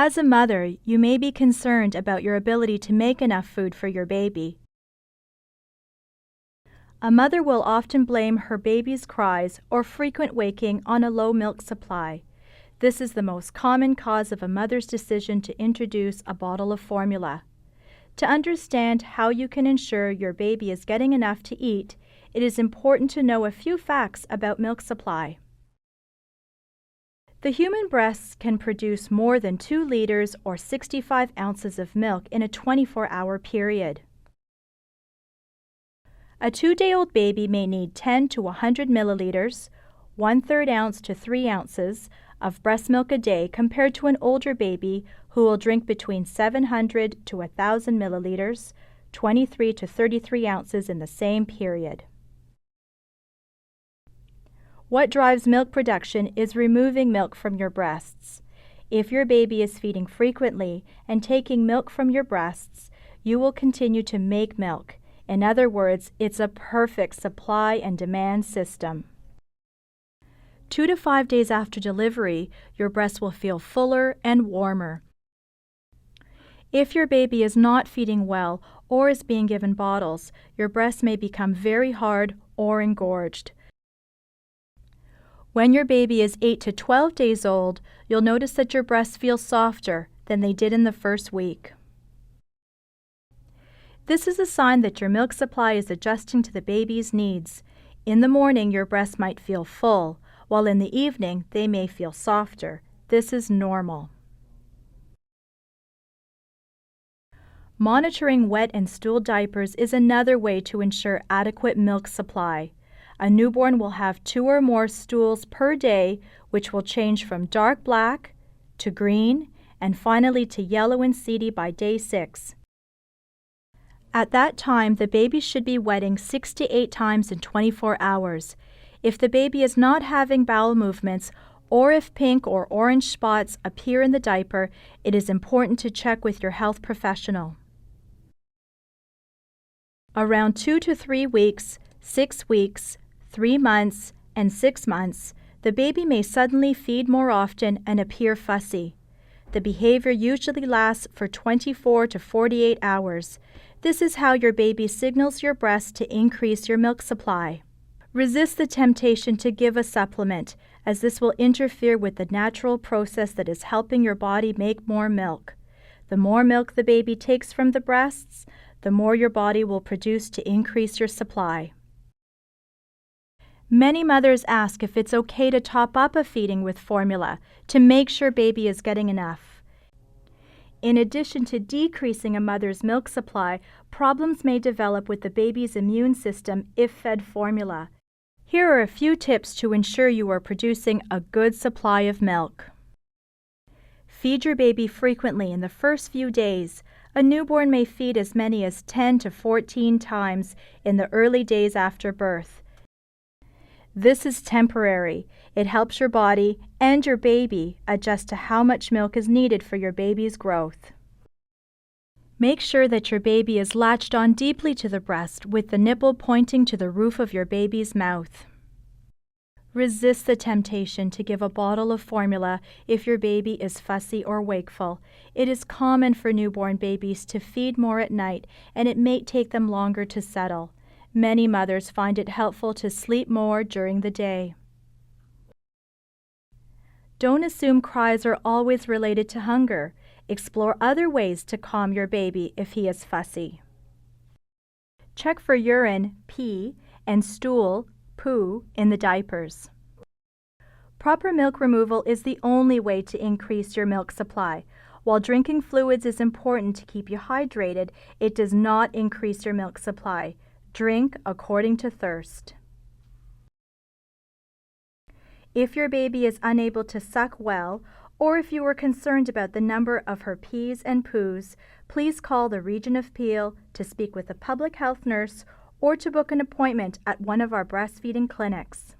As a mother, you may be concerned about your ability to make enough food for your baby. A mother will often blame her baby's cries or frequent waking on a low milk supply. This is the most common cause of a mother's decision to introduce a bottle of formula. To understand how you can ensure your baby is getting enough to eat, it is important to know a few facts about milk supply. The human breasts can produce more than 2 liters or 65 ounces of milk in a 24-hour period. A 2-day-old baby may need 10 to 100 milliliters, 1/3 ounce to 3 ounces, of breast milk a day compared to an older baby who will drink between 700 to 1,000 milliliters, 23 to 33 ounces in the same period. What drives milk production is removing milk from your breasts. If your baby is feeding frequently and taking milk from your breasts, you will continue to make milk. In other words, it's a perfect supply and demand system. 2 to 5 days after delivery, your breast will feel fuller and warmer. If your baby is not feeding well or is being given bottles, your breast may become very hard or engorged. When your baby is 8 to 12 days old, you'll notice that your breasts feel softer than they did in the first week. This is a sign that your milk supply is adjusting to the baby's needs. In the morning, your breasts might feel full, while in the evening, they may feel softer. This is normal. Monitoring wet and stool diapers is another way to ensure adequate milk supply. A newborn will have 2 or more stools per day, which will change from dark black to green and finally to yellow and seedy by day 6. At that time, the baby should be wetting 6 to 8 times in 24 hours. If the baby is not having bowel movements or if pink or orange spots appear in the diaper, it is important to check with your health professional. Around 2 to 3 weeks, 6 weeks, 3 months, and 6 months, the baby may suddenly feed more often and appear fussy. The behavior usually lasts for 24 to 48 hours. This is how your baby signals your breast to increase your milk supply. Resist the temptation to give a supplement, as this will interfere with the natural process that is helping your body make more milk. The more milk the baby takes from the breasts, the more your body will produce to increase your supply. Many mothers ask if it's okay to top up a feeding with formula to make sure baby is getting enough. In addition to decreasing a mother's milk supply, problems may develop with the baby's immune system if fed formula. Here are a few tips to ensure you are producing a good supply of milk. Feed your baby frequently in the first few days. A newborn may feed as many as 10 to 14 times in the early days after birth. This is temporary. It helps your body and your baby adjust to how much milk is needed for your baby's growth. Make sure that your baby is latched on deeply to the breast with the nipple pointing to the roof of your baby's mouth. Resist the temptation to give a bottle of formula if your baby is fussy or wakeful. It is common for newborn babies to feed more at night, and it may take them longer to settle. Many mothers find it helpful to sleep more during the day. Don't assume cries are always related to hunger. Explore other ways to calm your baby if he is fussy. Check for urine, pee, and stool, poo, in the diapers. Proper milk removal is the only way to increase your milk supply. While drinking fluids is important to keep you hydrated, it does not increase your milk supply. Drink according to thirst. If your baby is unable to suck well, or if you are concerned about the number of her pees and poos, please call the Region of Peel to speak with a public health nurse or to book an appointment at one of our breastfeeding clinics.